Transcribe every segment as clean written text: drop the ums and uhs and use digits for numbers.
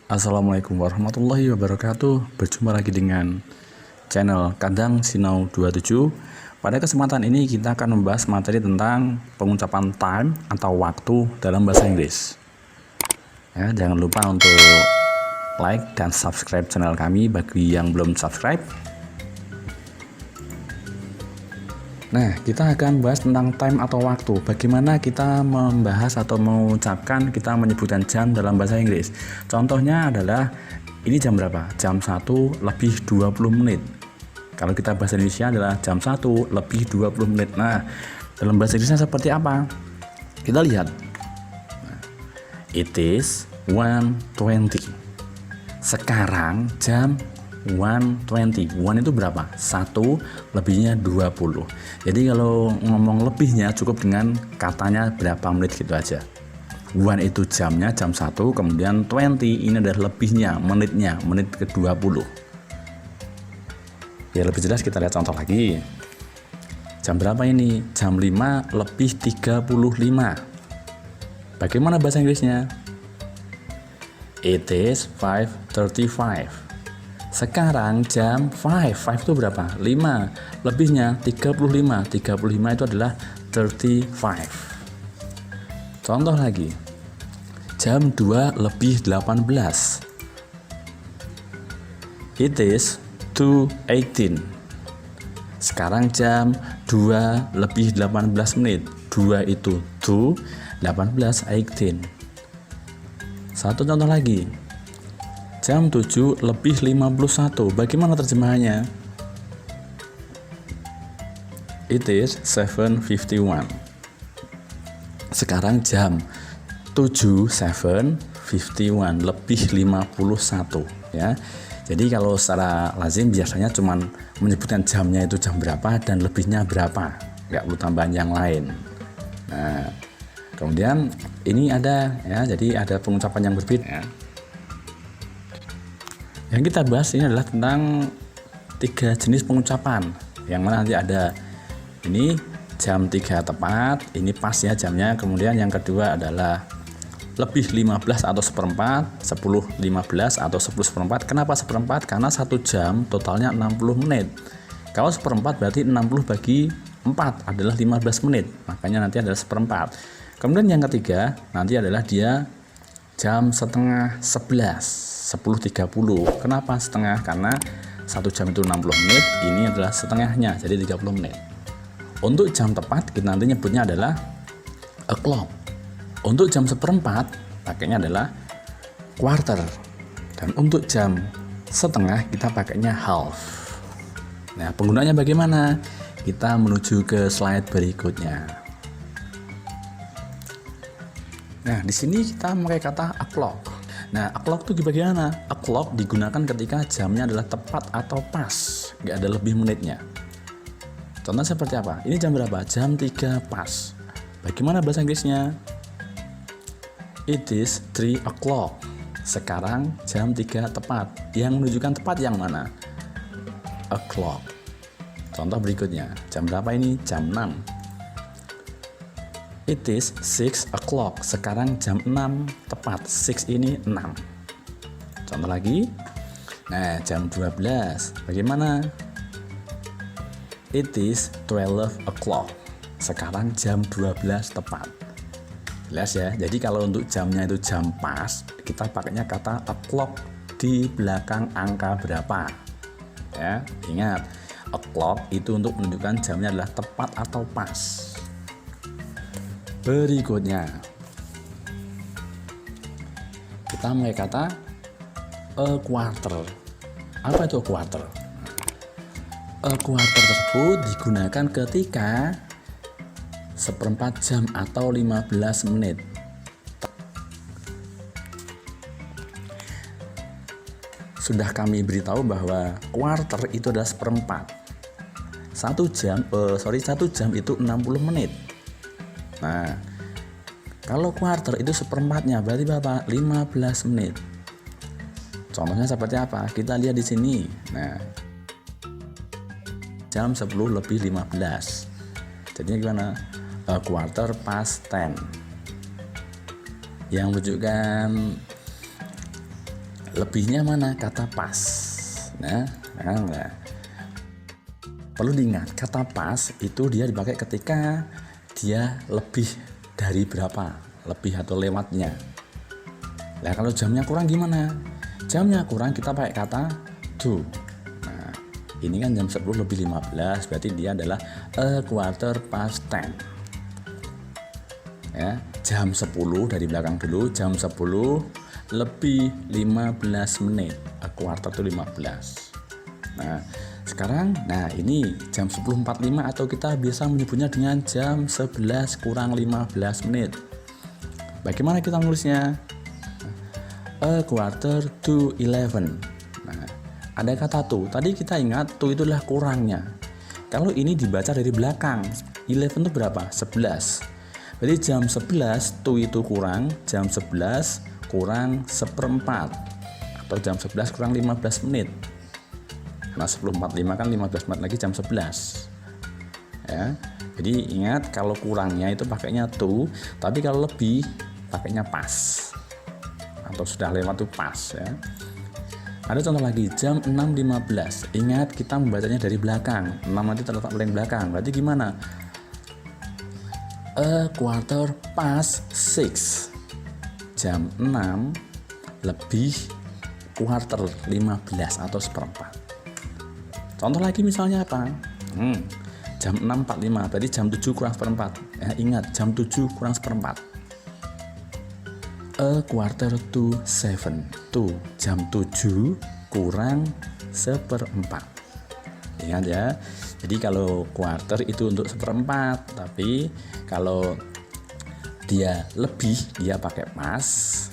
Assalamualaikum warahmatullahi wabarakatuh. Berjumpa lagi dengan channel Kadang Sinau 27. Pada kesempatan ini kita akan membahas materi tentang pengucapan time atau waktu dalam bahasa Inggris. Ya, jangan lupa untuk like dan subscribe channel kami bagi yang belum subscribe. Nah, kita akan bahas tentang time atau waktu. Bagaimana kita membahas atau mengucapkan, kita menyebutkan jam dalam bahasa Inggris. Contohnya adalah, ini jam berapa? Jam 1 lebih 20 menit. Kalau kita bahasa Indonesia adalah jam 1 lebih 20 menit. Nah, dalam bahasa Inggrisnya seperti apa? Kita lihat. It is 1:20. Sekarang jam 1:20. 1 itu berapa? 1 lebihnya 20. Jadi kalau ngomong lebihnya cukup dengan katanya berapa menit gitu aja. 1 itu jamnya, jam 1, kemudian 20 ini adalah lebihnya, menitnya, menit ke 20. Ya lebih jelas kita lihat contoh lagi. Jam berapa ini? Jam 5 lebih 35. Bagaimana bahasa Inggrisnya? It is 5:35. Sekarang jam 5 itu berapa? 5 lebihnya 35. 35 itu adalah 35. Contoh lagi, jam 2 lebih 18. It is 2:18. Sekarang jam 2 lebih 18 menit. 2 itu 2, 18, 18. Satu contoh lagi, jam 7 lebih 51. Bagaimana terjemahannya? It is 7:51. Sekarang jam 7, 7:51, lebih 51 ya. Jadi kalau secara lazim biasanya cuman menyebutkan jamnya itu jam berapa dan lebihnya berapa, nggak perlu tambahan yang lain. Nah, kemudian ini ada ya, jadi ada pengucapan yang berbeda ya. Yang kita bahas ini adalah tentang 3 jenis pengucapan. Yang mana nanti ada ini jam 3 tepat, ini pas ya jamnya. Kemudian yang kedua adalah lebih 15 atau seperempat, 10:15 atau 10:15. Kenapa seperempat? Karena 1 jam totalnya 60 menit. Kalau seperempat berarti 60 bagi 4 adalah 15 menit. Makanya nanti adalah seperempat. Kemudian yang ketiga nanti adalah dia jam setengah 11, 10:30. Kenapa setengah? Karena 1 jam itu 60 menit, ini adalah setengahnya, jadi 30 menit. Untuk jam tepat kita nanti nyebutnya adalah o'clock. Untuk jam seperempat pakainya adalah quarter. Dan untuk jam setengah kita pakainya half. Nah, penggunaannya bagaimana? Kita menuju ke slide berikutnya. Nah, di sini kita memakai kata o'clock. Nah, o'clock itu bagaimana? O'clock digunakan ketika jamnya adalah tepat atau pas, nggak ada lebih menitnya. Contoh seperti apa? Ini jam berapa? Jam 3 pas. Bagaimana bahasa Inggrisnya? It is 3 o'clock. Sekarang jam 3 tepat. Yang menunjukkan tepat yang mana? O'clock. Contoh berikutnya, jam berapa ini? Jam 6. It is 6 o'clock. Sekarang jam 6 tepat. 6 ini 6. Contoh lagi. Nah, jam 12. Bagaimana? It is 12 o'clock. Sekarang jam 12 tepat. Jelas ya. Jadi kalau untuk jamnya itu jam pas, kita pakainya kata o'clock di belakang angka berapa. Ya, ingat, o'clock itu untuk menunjukkan jamnya adalah tepat atau pas. Berikutnya kita mulai kata a quarter. Apa itu a quarter? A quarter tersebut digunakan ketika seperempat jam atau 15 menit. Sudah kami beritahu bahwa quarter itu adalah seperempat. 1 jam itu 60 menit. Nah, kalau quarter itu seperempatnya berarti berapa? 15 menit. Contohnya seperti apa? Kita lihat di sini. Nah, jam 10 lebih 15. Jadinya gimana? A quarter past 10. Yang menunjukkan lebihnya mana? Kata pas. Nah, perlu diingat, kata pas itu dia dipakai ketika dia lebih dari berapa, lebih atau lewatnya. Nah, kalau jamnya kurang gimana? Jamnya kurang kita pakai kata to. Nah, ini kan jam 10 lebih 15, berarti dia adalah a quarter past 10. Ya, jam 10 dari belakang dulu, jam 10 lebih 15 menit. A quarter itu 15. Nah, sekarang, ini jam 10.45 atau kita biasa menyebutnya dengan jam 11 kurang 15 menit. Bagaimana kita menulisnya? A quarter to 11. Nah, ada kata to. Tadi kita ingat to itu adalah kurangnya. Kalau ini dibaca dari belakang, 11 itu berapa? 11. Berarti jam 11 to itu kurang, jam 11 kurang 1/4 atau jam 11 kurang 15 menit. Nah, 10.45 kan 15 menit lagi jam 11. Ya. Jadi ingat, kalau kurangnya itu pakainya to, tapi kalau lebih pakainya pas. Atau sudah lewat itu pas, ya. Ada contoh lagi, jam 6.15. Ingat, kita membacanya dari belakang. 6 nanti terletak paling belakang. Berarti gimana? A quarter past 6. Jam 6 lebih quarter 15 atau 1/4. Contoh lagi misalnya apa? Jam 6.45, berarti jam 7 kurang 1/4. Ya, ingat, jam 7 kurang 1/4. A quarter to 7. Tuh, jam 7 kurang 1/4. Ingat ya. Jadi kalau quarter itu untuk 1/4, tapi kalau dia lebih, dia pakai pas,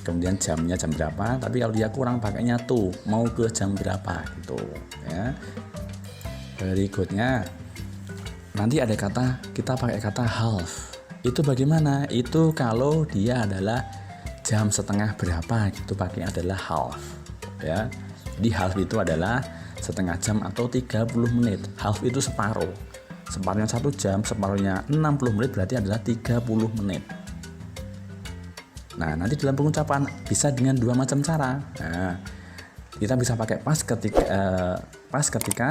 kemudian jamnya jam berapa, tapi kalau dia kurang pakainya tuh, mau ke jam berapa gitu ya. Berikutnya nanti ada kata, kita pakai kata half. Itu bagaimana? Itu kalau dia adalah jam setengah berapa gitu, pakai adalah half ya. Jadi half itu adalah setengah jam atau 30 menit. Half itu separuh. Separuhnya 1 jam, separuhnya 60 menit, berarti adalah 30 menit. Nah, nanti dalam pengucapan bisa dengan dua macam cara. Nah, kita bisa pakai pas ketika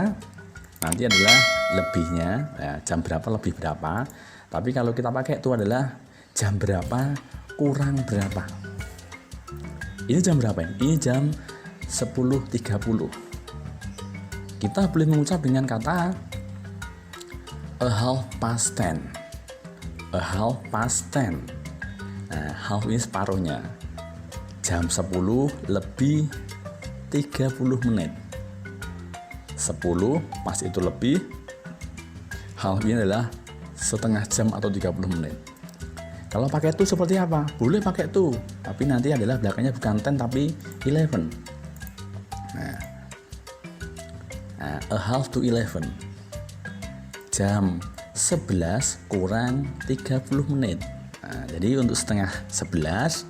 nanti adalah lebihnya, ya, jam berapa lebih berapa. Tapi kalau kita pakai itu adalah jam berapa kurang berapa. Ini jam berapa ini? Ini jam 10.30. Kita boleh mengucap dengan kata a half past 10. A half past 10. Nah, half ini separuhnya. Jam 10 lebih 30 menit. 10 pas itu lebih. Half ini adalah setengah jam atau 30 menit. Kalau pakai to seperti apa? Boleh pakai to, tapi nanti adalah belakangnya bukan 10 tapi 11. Nah, a half to 11. Jam 11 kurang 30 menit. Nah, jadi untuk setengah 11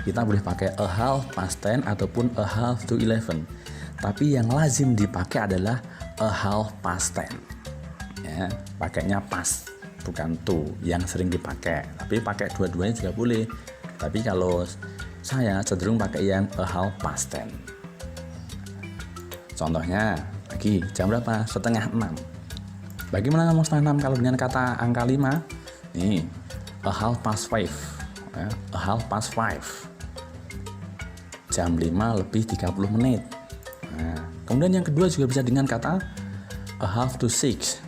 kita boleh pakai a half past 10 ataupun a half to 11. Tapi yang lazim dipakai adalah a half past 10. Ya, pakainya pas, bukan to yang sering dipakai. Tapi pakai dua-duanya juga boleh. Tapi kalau saya cenderung pakai yang a half past 10. Contohnya lagi jam berapa? Setengah 6. Bagaimana ngomong setengah 6 kalau dengan kata angka 5? Nih, a half past 5 ya, a half past 5. Jam 5 lebih 30 menit. Nah, kemudian yang kedua juga bisa dengan kata a half to 6.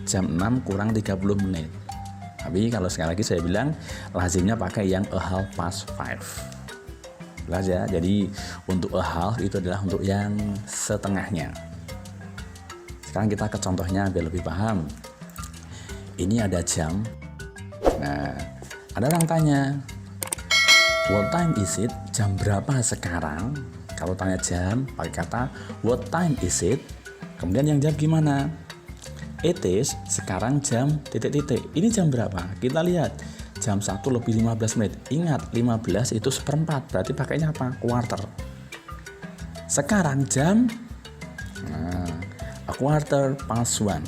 Jam 6 kurang 30 menit. Tapi kalau sekali lagi saya bilang lazimnya pakai yang a half past 5. Jelas ya. Jadi untuk a half itu adalah untuk yang setengahnya. Sekarang kita ke contohnya biar lebih paham. Ini ada jam. Nah, ada orang tanya, what time is it? Jam berapa sekarang? Kalau tanya jam, pakai kata what time is it? Kemudian yang jawab gimana? It is, sekarang jam titik-titik. Ini jam berapa? Kita lihat, jam 1 lebih 15 menit. Ingat, 15 itu 1/4, berarti pakainya apa? Quarter. Sekarang jam a quarter past 1.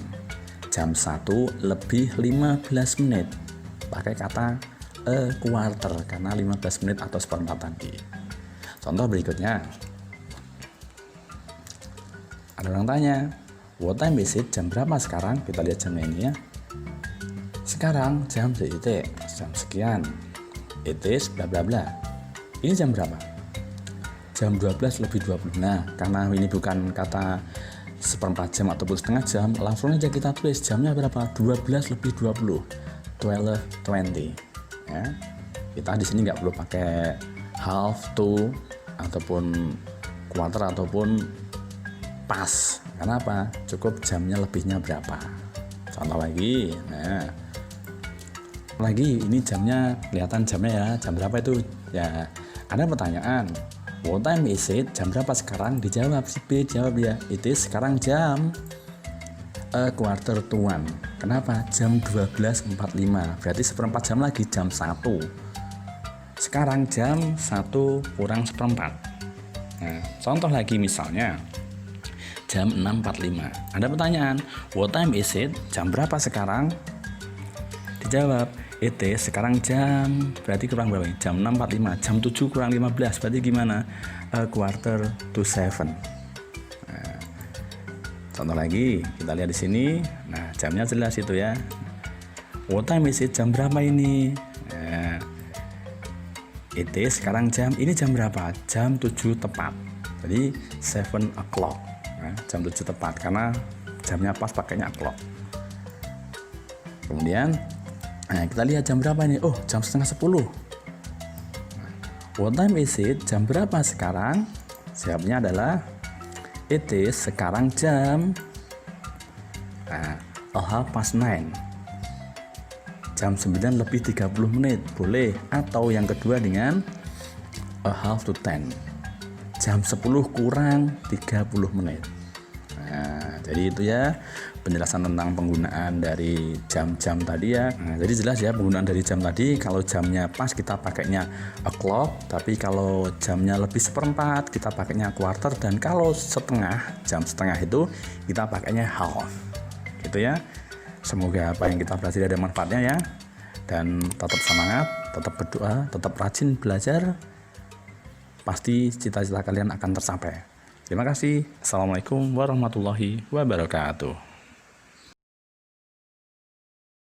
Jam 1 lebih 15 menit. Pakai kata a quarter karena 15 menit atau 1/4 tadi. Contoh berikutnya. Ada orang tanya, what time is it? Jam berapa sekarang? Kita lihat jamnya ini ya. Sekarang jam titik, jam sekian. It is bla bla bla. Ini jam berapa? Jam 12 lebih 20. Nah, karena ini bukan kata seperempat jam ataupun setengah jam, langsung aja kita tulis jamnya berapa? 12 lebih 20. 12:20. Ya. Kita di sini nggak perlu pakai half to ataupun quarter ataupun pas. Karena apa? Cukup jamnya lebihnya berapa. Contoh lagi. Nah, lagi ini jamnya kelihatan jamnya ya. Jam berapa itu? Ya, ada pertanyaan. What time is it? Jam berapa sekarang? Dijawab si B, jawab ya. It is sekarang jam quarter to 1. Kenapa? Jam 12.45. Berarti seperempat jam lagi, jam 1. Sekarang jam 1 kurang seperempat. Nah, contoh lagi misalnya jam 6.45. Ada pertanyaan, what time is it? Jam berapa sekarang? Dijawab, it is sekarang jam, berarti kurang berapa? Jam 6.45. Jam 7 kurang 15. Berarti gimana? Quarter to 7. Nah, contoh lagi, kita lihat di sini. Nah, jamnya jelas itu ya. What time is it? Jam berapa ini? Nah, it is sekarang jam, ini jam berapa? Jam 7 tepat. Jadi 7 o'clock. Nah, jam 7 tepat karena jamnya pas pakainya o'clock. Kemudian nah, kita lihat jam berapa ini? Oh, jam setengah 10. What time is it? Jam berapa sekarang? Jawabnya adalah it is sekarang jam 9:30. Jam 9 lebih 30 menit. Boleh. Atau yang kedua dengan 9:30. Jam 10 kurang 30 menit. Nah, jadi itu ya penjelasan tentang penggunaan dari jam-jam tadi ya. Nah, jadi jelas ya penggunaan dari jam tadi. Kalau jamnya pas kita pakainya o'clock, tapi kalau jamnya lebih seperempat kita pakainya quarter, dan kalau setengah, jam setengah itu kita pakainya half. Gitu ya. Semoga apa yang kita pelajari ada manfaatnya ya. Dan tetap semangat, tetap berdoa, tetap rajin belajar. Pasti cita-cita kalian akan tercapai. Terima kasih. Assalamualaikum warahmatullahi wabarakatuh.